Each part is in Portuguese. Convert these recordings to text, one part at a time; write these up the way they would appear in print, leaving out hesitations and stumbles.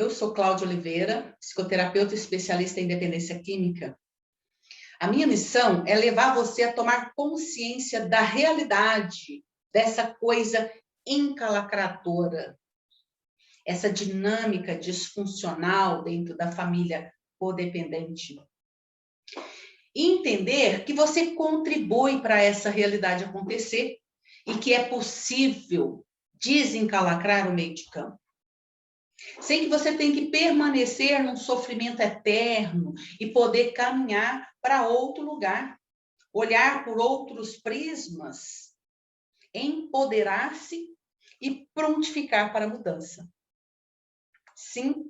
Eu sou Cláudia Oliveira, psicoterapeuta e especialista em dependência química. A minha missão é levar você a tomar consciência da realidade dessa coisa encalacradora, essa dinâmica disfuncional dentro da família codependente. E entender que você contribui para essa realidade acontecer e que é possível desencalacrar o meio de campo. Sem que você tenha que permanecer num sofrimento eterno e poder caminhar para outro lugar, olhar por outros prismas, empoderar-se e prontificar para a mudança. Sim,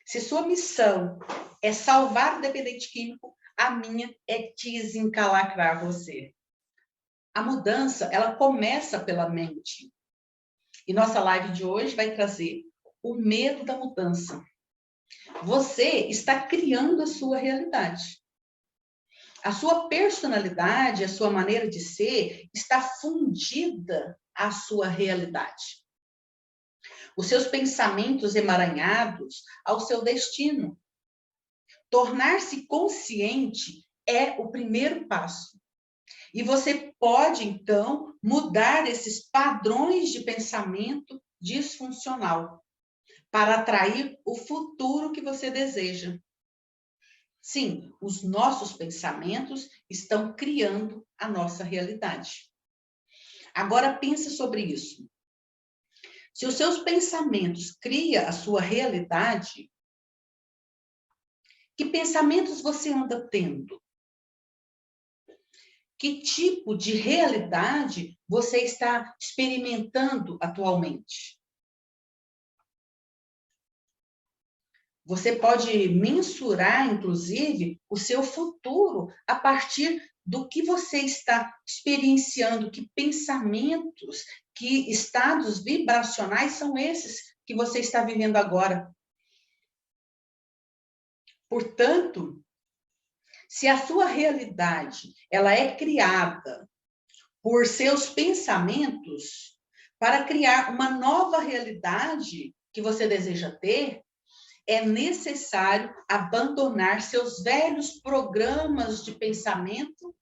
se sua missão é salvar o dependente químico, a minha é desencalacrar você. A mudança, ela começa pela mente. E nossa live de hoje vai trazer o medo da mudança. Você está criando a sua realidade. A sua personalidade, a sua maneira de ser, está fundida à sua realidade. Os seus pensamentos emaranhados ao seu destino. Tornar-se consciente é o primeiro passo. E você pode, então, mudar esses padrões de pensamento disfuncional para atrair o futuro que você deseja. Sim, os nossos pensamentos estão criando a nossa realidade. Agora pense sobre isso. Se os seus pensamentos criam a sua realidade, que pensamentos você anda tendo? Que tipo de realidade você está experimentando atualmente? Você pode mensurar, inclusive, o seu futuro a partir do que você está experienciando, que pensamentos, que estados vibracionais são esses que você está vivendo agora. Portanto, se a sua realidade ela é criada por seus pensamentos, para criar uma nova realidade que você deseja ter, é necessário abandonar seus velhos programas de pensamento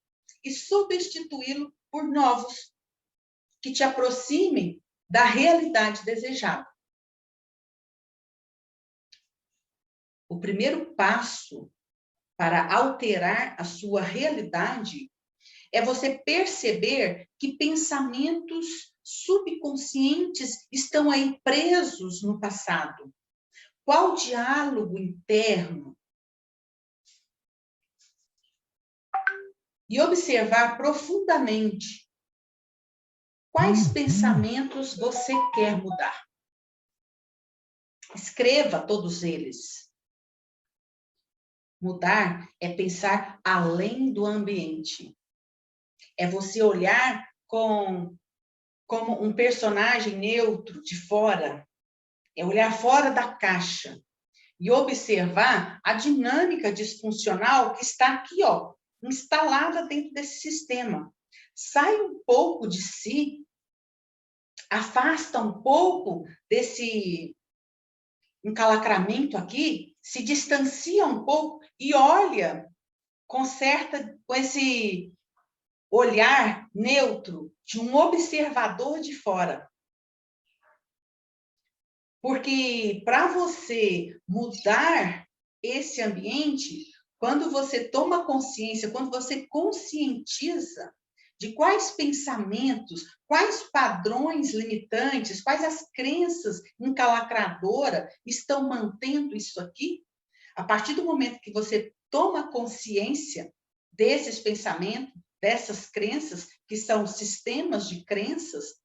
e substituí-lo por novos, que te aproximem da realidade desejada. O primeiro passo para alterar a sua realidade é você perceber que pensamentos subconscientes estão aí presos no passado. Qual diálogo interno? E observar profundamente quais pensamentos você quer mudar. Escreva todos eles. Mudar é pensar além do ambiente. É você olhar como um personagem neutro de fora. É olhar fora da caixa e observar a dinâmica disfuncional que está aqui, ó, instalada dentro desse sistema. Sai um pouco de si, afasta um pouco desse encalacramento aqui, se distancia um pouco e olha com esse olhar neutro de um observador de fora. Porque para você mudar esse ambiente, quando você toma consciência, quando você conscientiza de quais pensamentos, quais padrões limitantes, quais as crenças encalacradoras estão mantendo isso aqui, a partir do momento que você toma consciência desses pensamentos, dessas crenças, que são sistemas de crenças,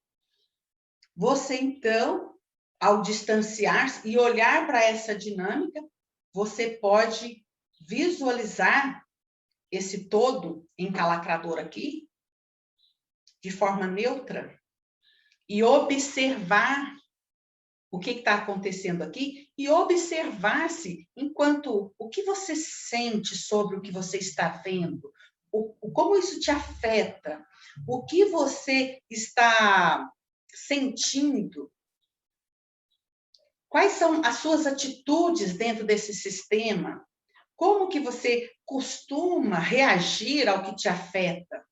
você então, ao distanciar-se e olhar para essa dinâmica, você pode visualizar esse todo encalacrador aqui, de forma neutra, e observar o que está acontecendo aqui, e observar-se enquanto o que você sente sobre o que você está vendo, como isso te afeta, o que você está sentindo Quais são as suas atitudes dentro desse sistema? Como que você costuma reagir ao que te afeta?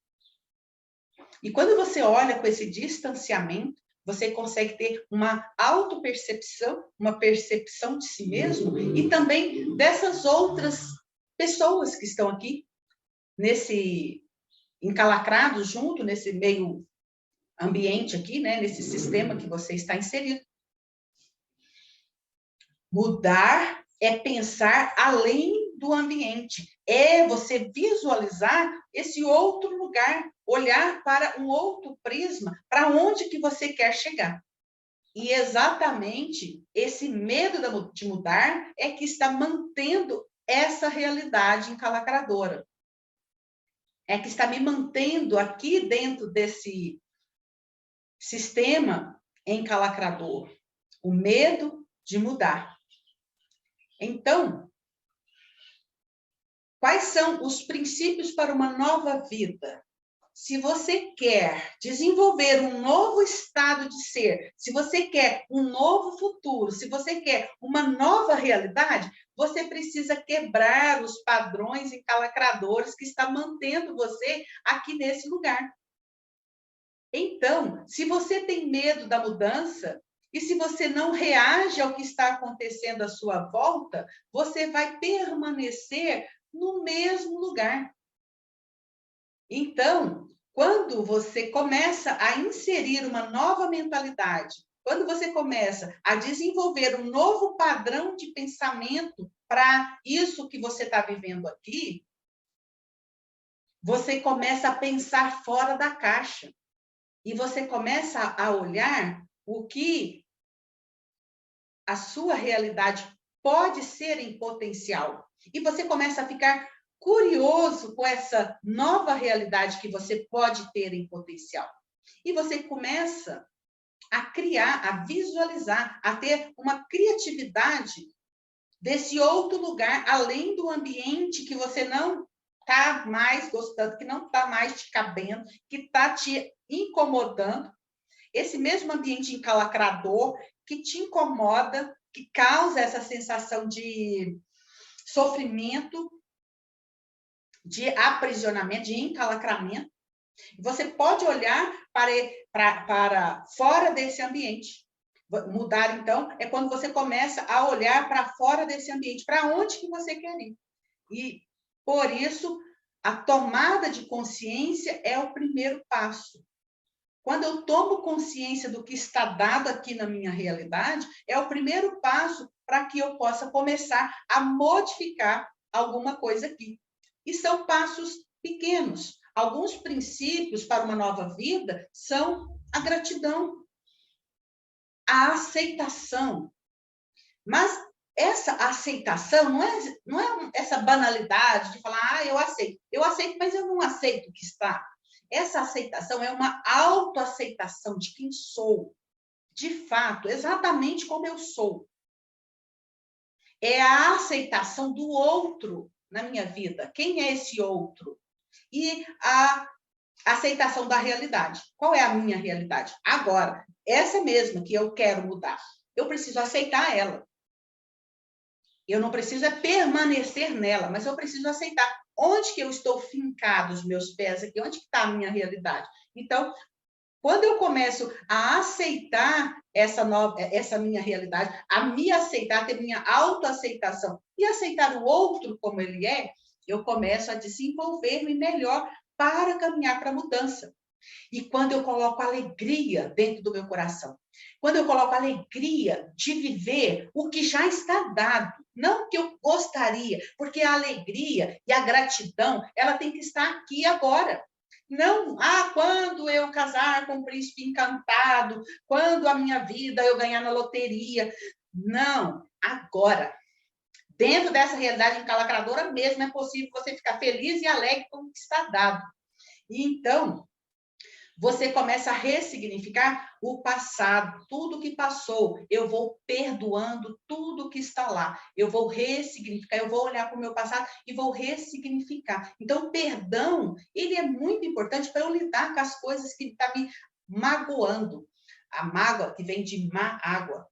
E quando você olha com esse distanciamento, você consegue ter uma autopercepção, uma percepção de si mesmo e também dessas outras pessoas que estão aqui nesse encalacrados junto nesse meio ambiente aqui, né, nesse sistema que você está inserido. Mudar é pensar além do ambiente, é você visualizar esse outro lugar, olhar para um outro prisma, para onde que você quer chegar. E exatamente esse medo de mudar é que está mantendo essa realidade encalacradora. É que está me mantendo aqui dentro desse sistema encalacrador. O medo de mudar. Então, quais são os princípios para uma nova vida? Se você quer desenvolver um novo estado de ser, se você quer um novo futuro, se você quer uma nova realidade, você precisa quebrar os padrões encalacradores que estão mantendo você aqui nesse lugar. Então, se você tem medo da mudança, e se você não reage ao que está acontecendo à sua volta, você vai permanecer no mesmo lugar. Então, quando você começa a inserir uma nova mentalidade, quando você começa a desenvolver um novo padrão de pensamento para isso que você está vivendo aqui, você começa a pensar fora da caixa. E você começa a olhar o que a sua realidade pode ser em potencial. E você começa a ficar curioso com essa nova realidade que você pode ter em potencial. E você começa a criar, a visualizar, a ter uma criatividade desse outro lugar, além do ambiente que você não está mais gostando, que não está mais te cabendo, que está te incomodando. Esse mesmo ambiente encalacrador que te incomoda, que causa essa sensação de sofrimento, de aprisionamento, de encalacramento. Você pode olhar para fora desse ambiente. Mudar, então, é quando você começa a olhar para fora desse ambiente, para onde que você quer ir. E, por isso, a tomada de consciência é o primeiro passo. Quando eu tomo consciência do que está dado aqui na minha realidade, é o primeiro passo para que eu possa começar a modificar alguma coisa aqui. E são passos pequenos. Alguns princípios para uma nova vida são a gratidão, a aceitação. Mas essa aceitação não é essa banalidade de falar, eu aceito, mas eu não aceito o que está. Essa aceitação é uma autoaceitação de quem sou, de fato, exatamente como eu sou. É a aceitação do outro na minha vida. Quem é esse outro? E a aceitação da realidade. Qual é a minha realidade? Agora, essa mesma que eu quero mudar. Eu preciso aceitar ela. Eu não preciso permanecer nela, mas eu preciso aceitar onde que eu estou fincado os meus pés aqui, onde que está a minha realidade. Então, quando eu começo a aceitar essa minha realidade, a me aceitar, ter minha autoaceitação e aceitar o outro como ele é, eu começo a desenvolver-me melhor para caminhar para a mudança. E quando eu coloco alegria dentro do meu coração, quando eu coloco alegria de viver o que já está dado, não o que eu gostaria, porque a alegria e a gratidão, ela tem que estar aqui agora. Não, quando eu casar com um príncipe encantado, quando a minha vida eu ganhar na loteria. Não, agora. Dentro dessa realidade encalacradora mesmo, é possível você ficar feliz e alegre com o que está dado. E então, você começa a ressignificar o passado, tudo que passou. Eu vou perdoando tudo que está lá. Eu vou ressignificar, eu vou olhar para o meu passado e vou ressignificar. Então, o perdão, ele é muito importante para eu lidar com as coisas que estão me magoando. A mágoa que vem de má água.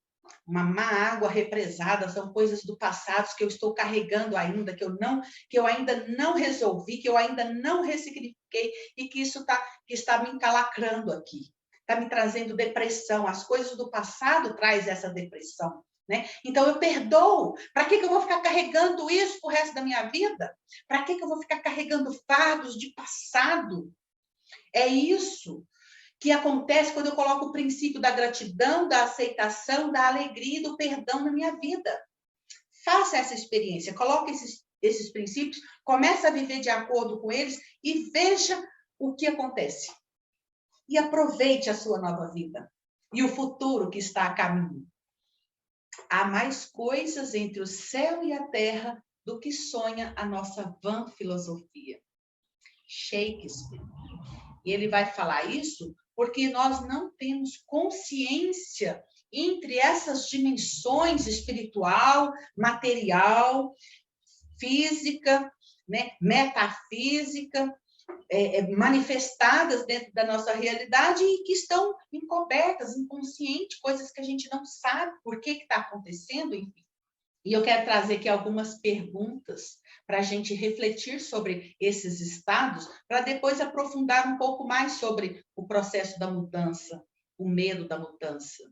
Uma má água represada são coisas do passado que eu estou carregando ainda, que eu ainda não resolvi, que eu ainda não ressignifiquei e que que está me encalacrando aqui. Está me trazendo depressão. As coisas do passado trazem essa depressão, né? Então eu perdoo. Para que eu vou ficar carregando isso pro resto da minha vida? Para que eu vou ficar carregando fardos de passado? É isso que acontece quando eu coloco o princípio da gratidão, da aceitação, da alegria e do perdão na minha vida. Faça essa experiência, coloque esses princípios, comece a viver de acordo com eles e veja o que acontece. E aproveite a sua nova vida e o futuro que está a caminho. Há mais coisas entre o céu e a terra do que sonha a nossa vã filosofia. Shakespeare. E ele vai falar isso porque nós não temos consciência entre essas dimensões espiritual, material, física, né, metafísica, manifestadas dentro da nossa realidade e que estão encobertas, inconscientes, coisas que a gente não sabe por que está acontecendo, enfim. E eu quero trazer aqui algumas perguntas para a gente refletir sobre esses estados, para depois aprofundar um pouco mais sobre o processo da mudança, o medo da mudança.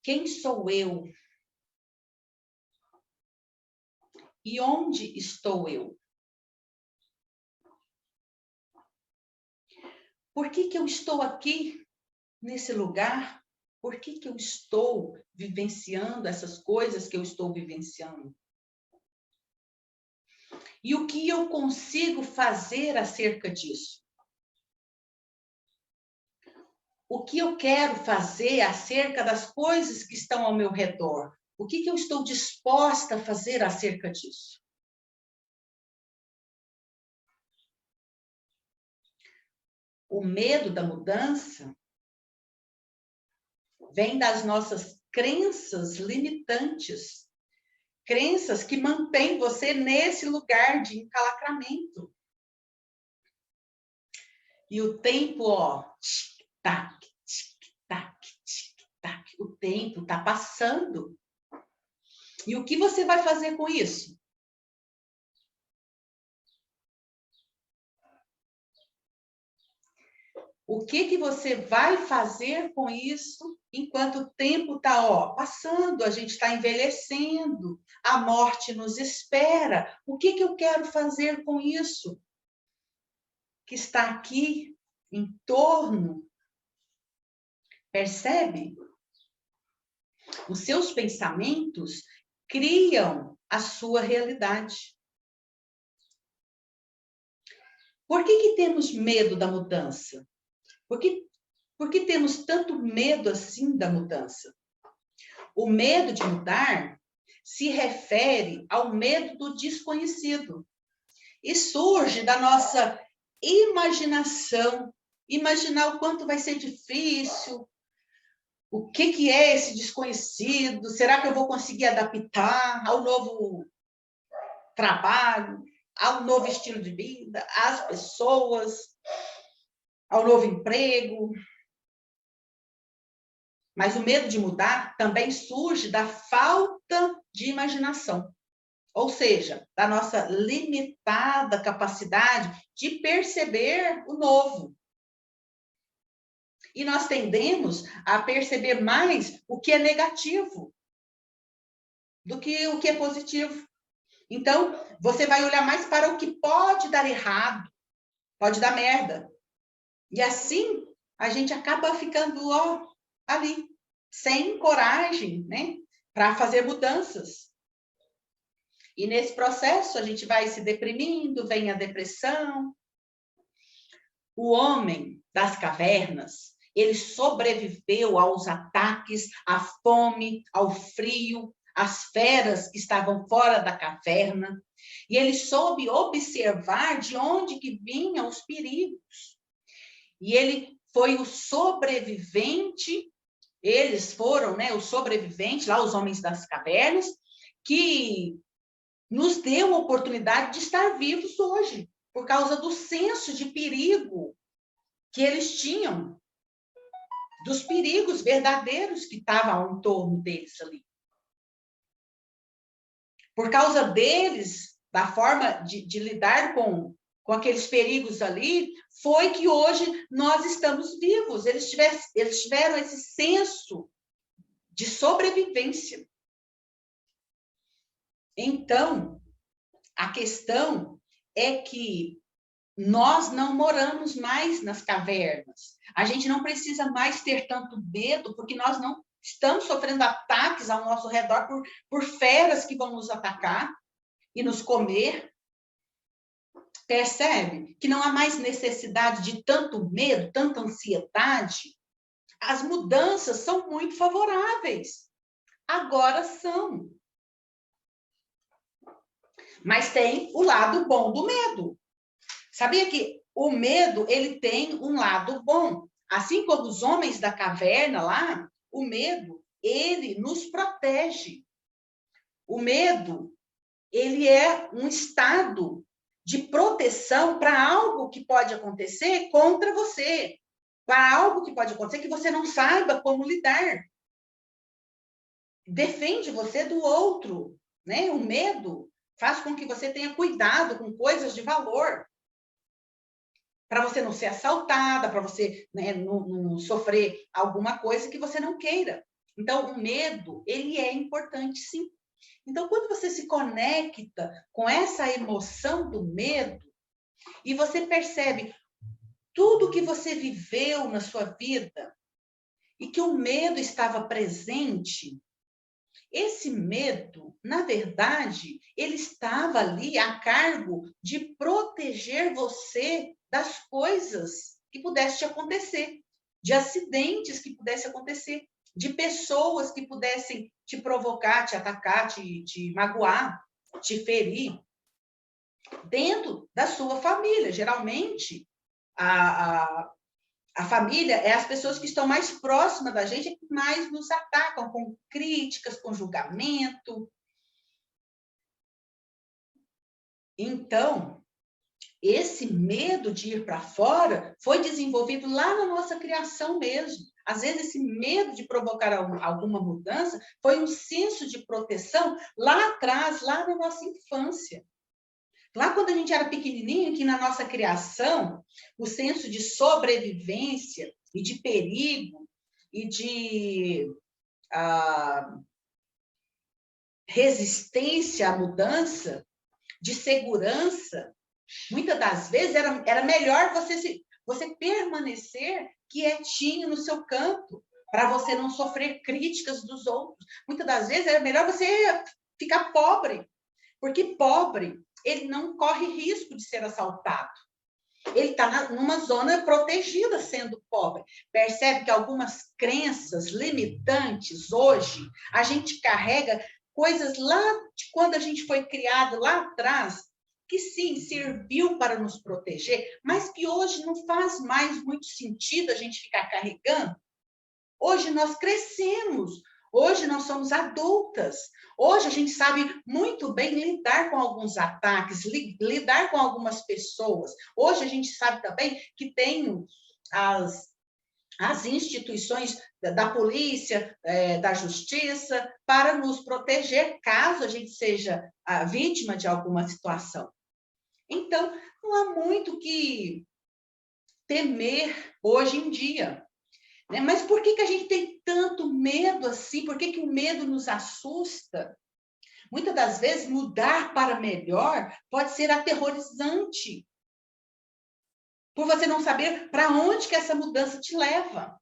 Quem sou eu? E onde estou eu? Por que eu estou aqui, nesse lugar? Por que eu estou vivenciando essas coisas que eu estou vivenciando? E o que eu consigo fazer acerca disso? O que eu quero fazer acerca das coisas que estão ao meu redor? O que eu estou disposta a fazer acerca disso? O medo da mudança vem das nossas crenças limitantes, crenças que mantêm você nesse lugar de encalacramento. E o tempo, ó, tic-tac, tic-tac, tic-tac, o tempo está passando. E o que você vai fazer com isso? O que você vai fazer com isso enquanto o tempo está passando, a gente está envelhecendo, a morte nos espera. O que eu quero fazer com isso? Que está aqui em torno. Percebe? Os seus pensamentos criam a sua realidade. Por que temos medo da mudança? Por que temos tanto medo assim da mudança? O medo de mudar se refere ao medo do desconhecido e surge da nossa imaginação, imaginar o quanto vai ser difícil, o que é esse desconhecido, será que eu vou conseguir adaptar ao novo trabalho, ao novo estilo de vida, às pessoas, ao novo emprego. Mas o medo de mudar também surge da falta de imaginação, ou seja, da nossa limitada capacidade de perceber o novo. E nós tendemos a perceber mais o que é negativo do que o que é positivo. Então, você vai olhar mais para o que pode dar errado, pode dar merda. E assim, a gente acaba ficando ali, sem coragem, né, para fazer mudanças. E nesse processo, a gente vai se deprimindo, vem a depressão. O homem das cavernas, ele sobreviveu aos ataques, à fome, ao frio, às feras que estavam fora da caverna. E ele soube observar de onde que vinham os perigos. E ele foi o sobrevivente, eles foram, né, os sobreviventes, lá os homens das cavernas, que nos deu a oportunidade de estar vivos hoje, por causa do senso de perigo que eles tinham, dos perigos verdadeiros que estavam ao entorno deles ali. Por causa deles, da forma de lidar com aqueles perigos ali, foi que hoje nós estamos vivos. Eles tiveram esse senso de sobrevivência. Então, a questão é que nós não moramos mais nas cavernas. A gente não precisa mais ter tanto medo, porque nós não estamos sofrendo ataques ao nosso redor por feras que vão nos atacar e nos comer. Percebe que não há mais necessidade de tanto medo, tanta ansiedade? As mudanças são muito favoráveis. Agora são. Mas tem o lado bom do medo. Sabia que o medo, ele tem um lado bom? Assim como os homens da caverna lá, o medo, ele nos protege. O medo, ele é um estado de proteção para algo que pode acontecer contra você, para algo que pode acontecer que você não saiba como lidar. Defende você do outro, né? O medo faz com que você tenha cuidado com coisas de valor, para você não ser assaltada, para você, né, não sofrer alguma coisa que você não queira. Então, o medo, ele é importante, sim. Então, quando você se conecta com essa emoção do medo, e você percebe tudo que você viveu na sua vida, e que o medo estava presente, esse medo, na verdade, ele estava ali a cargo de proteger você das coisas que pudessem te acontecer, de acidentes que pudessem acontecer, de pessoas que pudessem te provocar, te atacar, te magoar, te ferir, dentro da sua família. Geralmente, a família é as pessoas que estão mais próximas da gente, que mais nos atacam com críticas, com julgamento. Então, esse medo de ir para fora foi desenvolvido lá na nossa criação mesmo. Às vezes, esse medo de provocar alguma mudança foi um senso de proteção lá atrás, lá na nossa infância. Lá quando a gente era pequenininho, que na nossa criação, o senso de sobrevivência e de perigo e de resistência à mudança, de segurança, muitas das vezes era melhor você permanecer quietinho no seu canto, para você não sofrer críticas dos outros. Muitas das vezes era melhor você ficar pobre, porque pobre, ele não corre risco de ser assaltado. Ele está numa zona protegida sendo pobre. Percebe que algumas crenças limitantes hoje, a gente carrega coisas lá de quando a gente foi criado lá atrás, que sim, serviu para nos proteger, mas que hoje não faz mais muito sentido a gente ficar carregando. Hoje nós crescemos, hoje nós somos adultas, hoje a gente sabe muito bem lidar com alguns ataques, lidar com algumas pessoas. Hoje a gente sabe também que tem as instituições da polícia, da justiça, para nos proteger caso a gente seja a vítima de alguma situação. Então, não há muito que temer hoje em dia. Né? Mas por que a gente tem tanto medo assim? Por que o medo nos assusta? Muitas das vezes, mudar para melhor pode ser aterrorizante, por você não saber para onde que essa mudança te leva.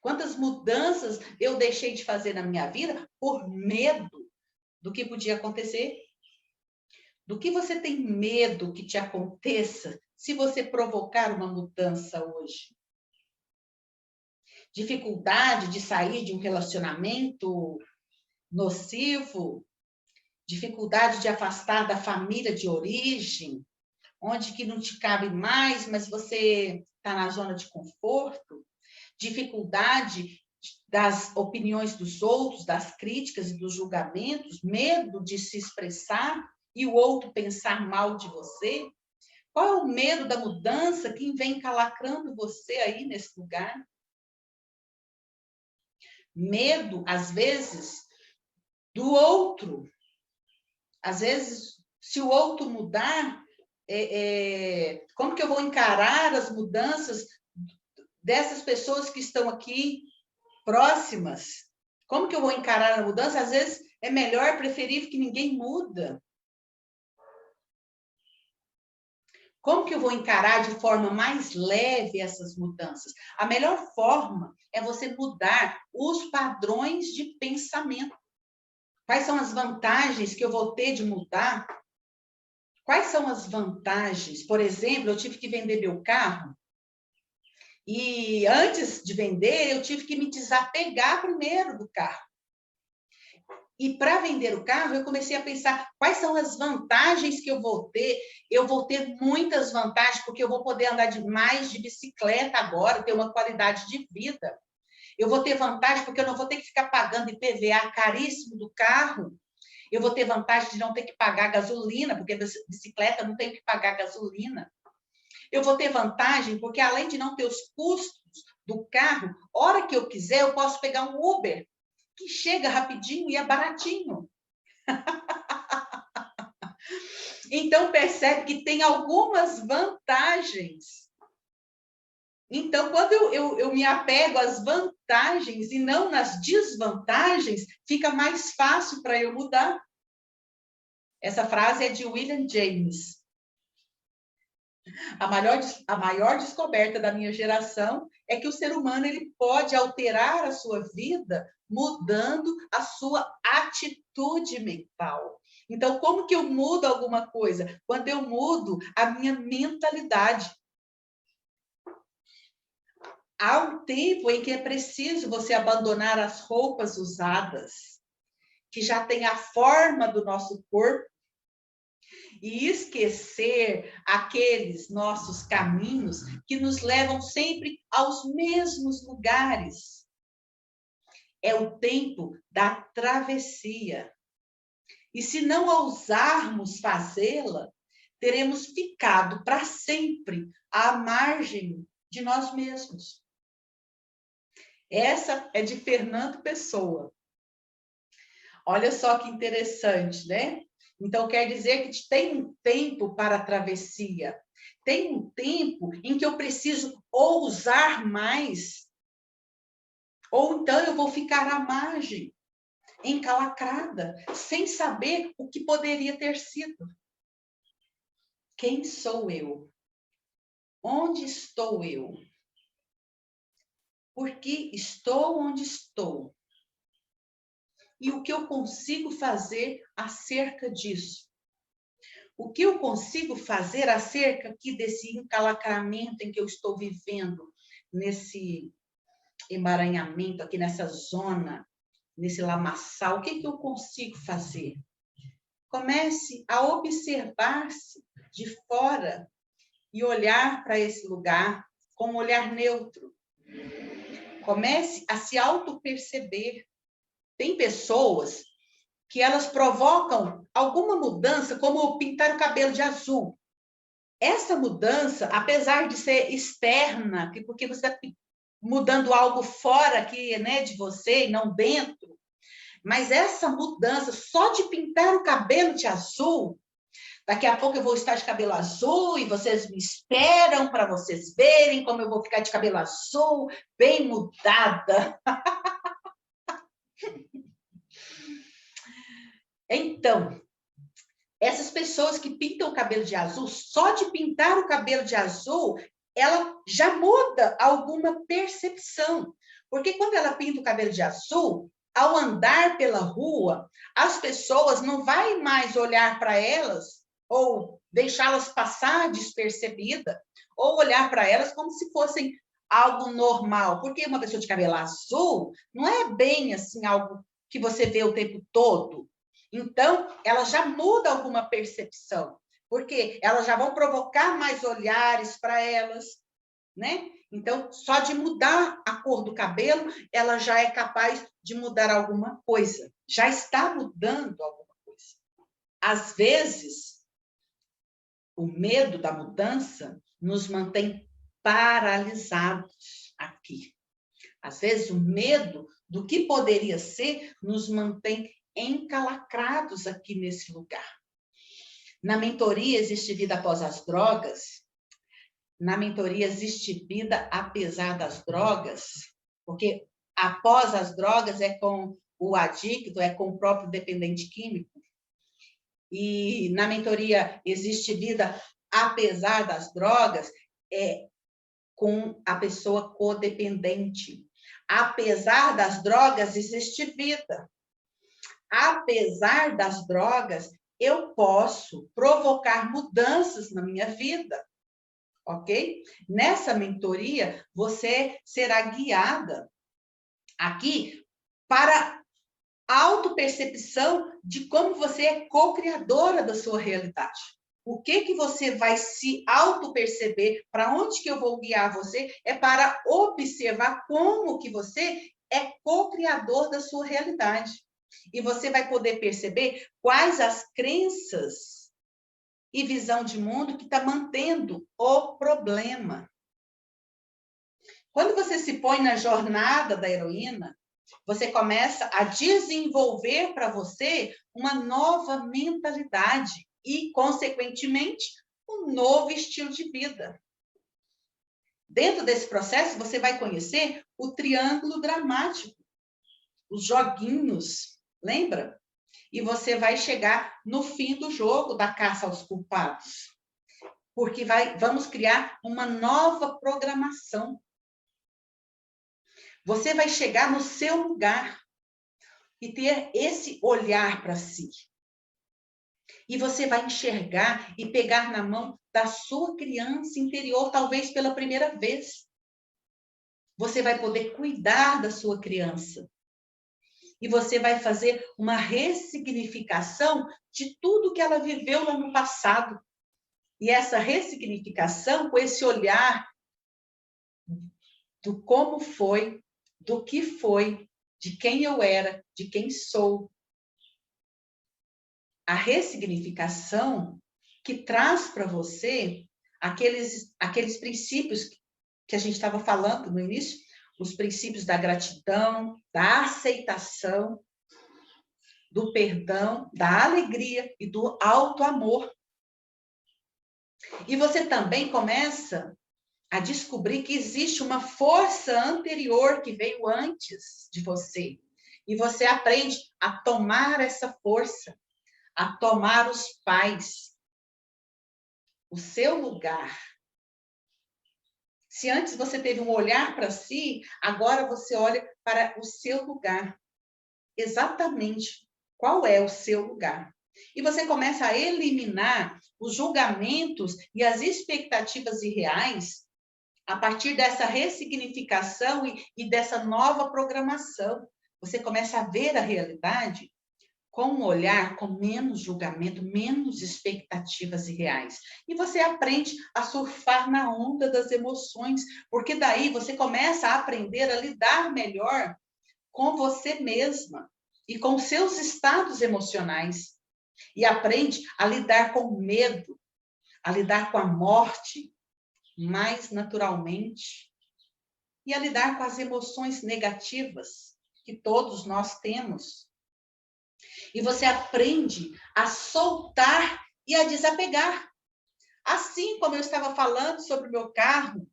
Quantas mudanças eu deixei de fazer na minha vida por medo do que podia acontecer? Do que você tem medo que te aconteça se você provocar uma mudança hoje? Dificuldade de sair de um relacionamento nocivo, dificuldade de afastar da família de origem, onde que não te cabe mais, mas você está na zona de conforto, dificuldade das opiniões dos outros, das críticas e dos julgamentos, medo de se expressar e o outro pensar mal de você. Qual é o medo da mudança que vem calacrando você aí nesse lugar? Medo, às vezes, do outro. Às vezes, se o outro mudar, como que eu vou encarar as mudanças dessas pessoas que estão aqui próximas? Como que eu vou encarar a mudança? Às vezes, é melhor, preferível que ninguém muda. Como que eu vou encarar de forma mais leve essas mudanças? A melhor forma é você mudar os padrões de pensamento. Quais são as vantagens que eu vou ter de mudar? Quais são as vantagens? Por exemplo, eu tive que vender meu carro e antes de vender, eu tive que me desapegar primeiro do carro. E para vender o carro, eu comecei a pensar quais são as vantagens que eu vou ter. Eu vou ter muitas vantagens, porque eu vou poder andar mais de bicicleta agora, ter uma qualidade de vida. Eu vou ter vantagem, porque eu não vou ter que ficar pagando IPVA caríssimo do carro. Eu vou ter vantagem de não ter que pagar gasolina, porque bicicleta não tem que pagar gasolina. Eu vou ter vantagem, porque além de não ter os custos do carro, hora que eu quiser, eu posso pegar um Uber, que chega rapidinho e é baratinho. Então, percebe que tem algumas vantagens. Então, quando eu me apego às vantagens e não nas desvantagens, fica mais fácil para eu mudar. Essa frase é de William James. A maior descoberta da minha geração é que o ser humano ele pode alterar a sua vida mudando a sua atitude mental. Então, como que eu mudo alguma coisa? Quando eu mudo a minha mentalidade. Há um tempo em que é preciso você abandonar as roupas usadas, que já têm a forma do nosso corpo, e esquecer aqueles nossos caminhos que nos levam sempre aos mesmos lugares. É o tempo da travessia. E se não ousarmos fazê-la, teremos ficado para sempre à margem de nós mesmos. Essa é de Fernando Pessoa. Olha só que interessante, né? Então, quer dizer que tem um tempo para a travessia. Tem um tempo em que eu preciso ousar mais. Ou então eu vou ficar à margem, encalacrada, sem saber o que poderia ter sido. Quem sou eu? Onde estou eu? Por que estou onde estou? E o que eu consigo fazer acerca disso? O que eu consigo fazer acerca aqui desse encalacramento em que eu estou vivendo, nesse emaranhamento, aqui nessa zona, nesse lamaçal? O que eu consigo fazer? Comece a observar-se de fora e olhar para esse lugar com um olhar neutro. Comece a se auto-perceber. Tem pessoas que elas provocam alguma mudança, como pintar o cabelo de azul. Essa mudança, apesar de ser externa, porque você está mudando algo fora aqui, né, de você e não dentro, mas essa mudança só de pintar o cabelo de azul, daqui a pouco eu vou estar de cabelo azul e vocês me esperam para vocês verem como eu vou ficar de cabelo azul, bem mudada. Então, essas pessoas que pintam o cabelo de azul, só de pintar o cabelo de azul, ela já muda alguma percepção. Porque quando ela pinta o cabelo de azul, ao andar pela rua, as pessoas não vai mais olhar para elas ou deixá-las passar despercebida, ou olhar para elas como se fossem algo normal. Porque uma pessoa de cabelo azul não é bem assim algo que você vê o tempo todo. Então, ela já muda alguma percepção, porque elas já vão provocar mais olhares para elas, né? Então, só de mudar a cor do cabelo, ela já é capaz de mudar alguma coisa. Já está mudando alguma coisa. Às vezes, o medo da mudança nos mantém paralisados aqui. Às vezes, o medo do que poderia ser, nos mantém encalacrados aqui nesse lugar. Na mentoria existe vida após as drogas. Na mentoria existe vida apesar das drogas, porque após as drogas é com o adicto, é com o próprio dependente químico. E na mentoria existe vida apesar das drogas, é com a pessoa codependente. Apesar das drogas, existe vida. Apesar das drogas, eu posso provocar mudanças na minha vida, ok? Nessa mentoria, você será guiada aqui para a autopercepção de como você é co-criadora da sua realidade. O que você vai se autoperceber, para onde que eu vou guiar você, é para observar como que você é co-criador da sua realidade. E você vai poder perceber quais as crenças e visão de mundo que está mantendo o problema. Quando você se põe na jornada da heroína, você começa a desenvolver para você uma nova mentalidade e, consequentemente, um novo estilo de vida. Dentro desse processo, você vai conhecer o triângulo dramático, os joguinhos, lembra? E você vai chegar no fim do jogo da caça aos culpados. Porque vamos criar uma nova programação. Você vai chegar no seu lugar e ter esse olhar para si. E você vai enxergar e pegar na mão da sua criança interior, talvez pela primeira vez. Você vai poder cuidar da sua criança. E você vai fazer uma ressignificação de tudo que ela viveu lá no passado. E essa ressignificação, com esse olhar do como foi, do que foi, de quem eu era, de quem sou. A ressignificação que traz para você aqueles princípios que a gente estava falando no início, os princípios da gratidão, da aceitação, do perdão, da alegria e do auto-amor. E você também começa a descobrir que existe uma força anterior que veio antes de você. E você aprende a tomar essa força, a tomar os pais, o seu lugar. Se antes você teve um olhar para si, agora você olha para o seu lugar. Exatamente qual é o seu lugar. E você começa a eliminar os julgamentos e as expectativas irreais a partir dessa ressignificação e dessa nova programação. Você começa a ver a realidade com um olhar, com menos julgamento, menos expectativas irreais. E você aprende a surfar na onda das emoções, porque daí você começa a aprender a lidar melhor com você mesma e com seus estados emocionais. E aprende a lidar com o medo, a lidar com a morte mais naturalmente e a lidar com as emoções negativas que todos nós temos. E você aprende a soltar e a desapegar. Assim como eu estava falando sobre o meu carro,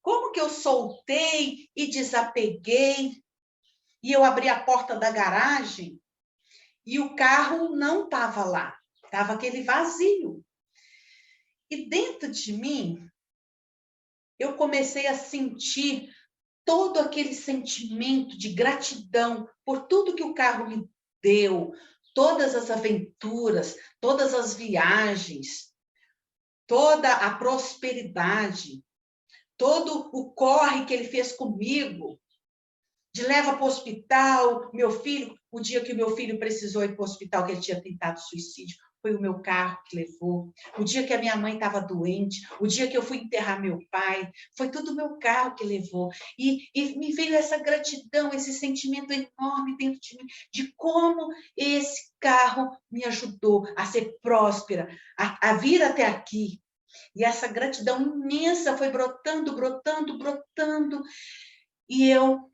como que eu soltei e desapeguei, e eu abri a porta da garagem, e o carro não estava lá, estava aquele vazio. E dentro de mim, eu comecei a sentir todo aquele sentimento de gratidão por tudo que o carro me deu, todas as aventuras, todas as viagens, toda a prosperidade, todo o corre que ele fez comigo, de leva para o hospital, meu filho, o dia que o meu filho precisou ir para o hospital, que ele tinha tentado suicídio, foi o meu carro que levou. O dia que a minha mãe estava doente, o dia que eu fui enterrar meu pai, foi tudo o meu carro que levou. E me veio essa gratidão, esse sentimento enorme dentro de mim, de como esse carro me ajudou a ser próspera, a vir até aqui. E essa gratidão imensa foi brotando, brotando, brotando. E eu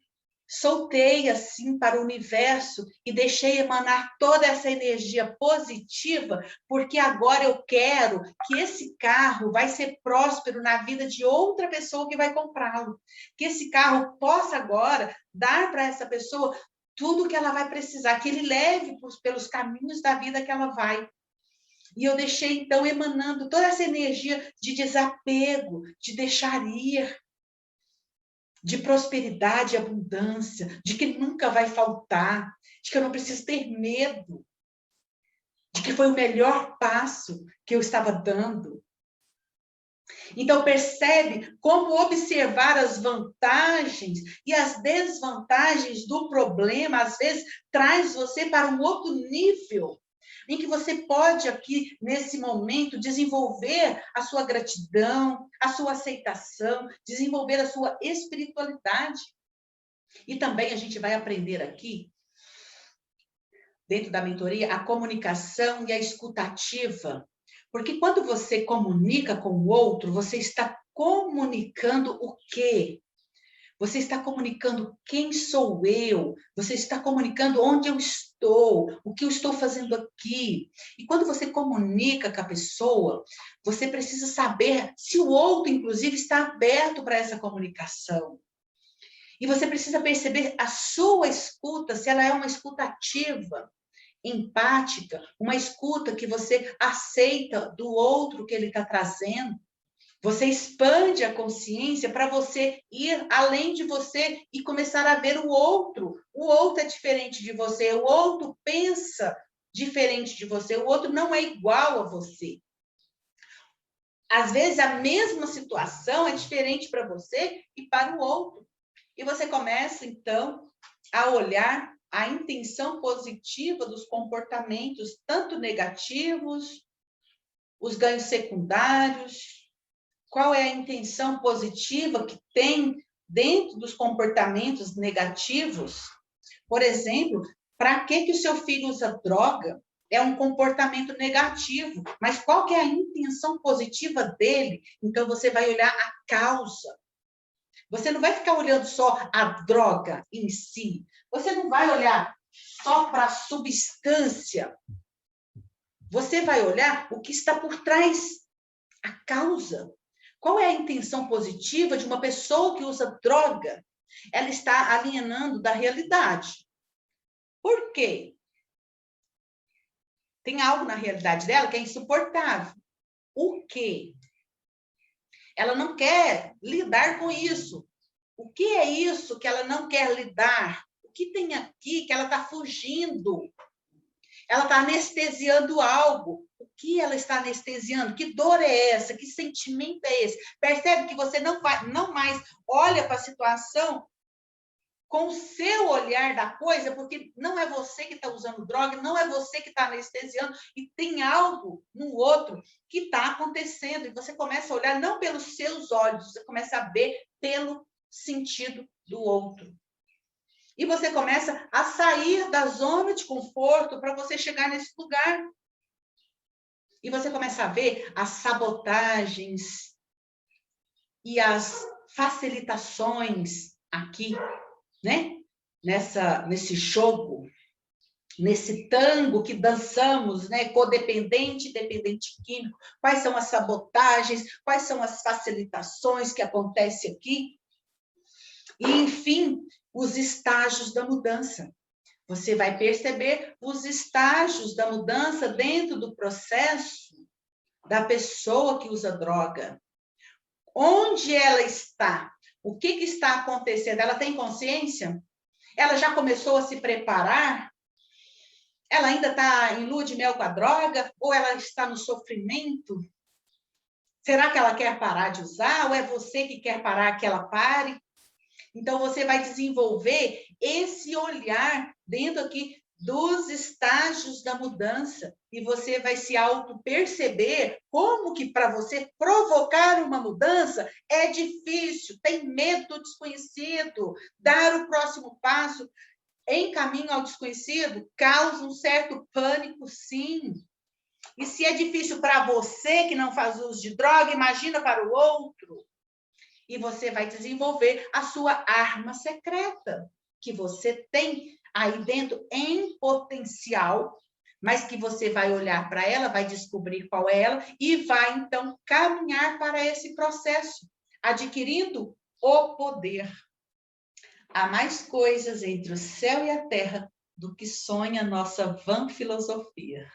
soltei assim para o universo e deixei emanar toda essa energia positiva, porque agora eu quero que esse carro vai ser próspero na vida de outra pessoa que vai comprá-lo. Que esse carro possa agora dar para essa pessoa tudo que ela vai precisar, que ele leve pelos caminhos da vida que ela vai. E eu deixei, então, emanando toda essa energia de desapego, de deixar ir, de prosperidade e abundância, de que nunca vai faltar, de que eu não preciso ter medo, de que foi o melhor passo que eu estava dando. Então, percebe como observar as vantagens e as desvantagens do problema, às vezes, traz você para um outro nível, em que você pode aqui, nesse momento, desenvolver a sua gratidão, a sua aceitação, desenvolver a sua espiritualidade. E também a gente vai aprender aqui, dentro da mentoria, a comunicação e a escutativa. Porque quando você comunica com o outro, você está comunicando o quê? Você está comunicando quem sou eu, você está comunicando onde eu estou, o que eu estou fazendo aqui. E quando você comunica com a pessoa, você precisa saber se o outro, inclusive, está aberto para essa comunicação. E você precisa perceber a sua escuta, se ela é uma escuta ativa, empática, uma escuta que você aceita do outro que ele está trazendo. Você expande a consciência para você ir além de você e começar a ver o outro. O outro é diferente de você, o outro pensa diferente de você, o outro não é igual a você. Às vezes, a mesma situação é diferente para você e para o outro. E você começa, então, a olhar a intenção positiva dos comportamentos, tanto negativos, os ganhos secundários. Qual é a intenção positiva que tem dentro dos comportamentos negativos? Por exemplo, para que o seu filho usa droga? É um comportamento negativo, mas qual que é a intenção positiva dele? Então, você vai olhar a causa. Você não vai ficar olhando só a droga em si. Você não vai olhar só para a substância. Você vai olhar o que está por trás, a causa. Qual é a intenção positiva de uma pessoa que usa droga? Ela está alienando da realidade. Por quê? Tem algo na realidade dela que é insuportável. O quê? Ela não quer lidar com isso. O que é isso que ela não quer lidar? O que tem aqui que ela está fugindo? Ela está anestesiando algo. O que ela está anestesiando? Que dor é essa? Que sentimento é esse? Percebe que você não mais olha para a situação com o seu olhar da coisa, porque não é você que está usando droga, não é você que está anestesiando, e tem algo no outro que está acontecendo. E você começa a olhar não pelos seus olhos, você começa a ver pelo sentido do outro. E você começa a sair da zona de conforto para você chegar nesse lugar. E você começa a ver as sabotagens e as facilitações aqui, né? Nesse jogo, nesse tango que dançamos, né? Codependente, dependente químico. Quais são as sabotagens? Quais são as facilitações que acontecem aqui? E, enfim, os estágios da mudança. Você vai perceber os estágios da mudança dentro do processo da pessoa que usa droga. Onde ela está? O que está acontecendo? Ela tem consciência? Ela já começou a se preparar? Ela ainda está em lua de mel com a droga? Ou ela está no sofrimento? Será que ela quer parar de usar? Ou é você que quer parar que ela pare? Então, você vai desenvolver esse olhar dentro aqui dos estágios da mudança e você vai se auto-perceber como que para você provocar uma mudança é difícil, tem medo do desconhecido, dar o próximo passo em caminho ao desconhecido causa um certo pânico, sim. E se é difícil para você que não faz uso de droga, imagina para o outro. E você vai desenvolver a sua arma secreta. que você tem aí dentro em potencial, mas que você vai olhar para ela, vai descobrir qual é ela e vai, então, caminhar para esse processo, adquirindo o poder. Há mais coisas entre o céu e a terra do que sonha nossa vã filosofia.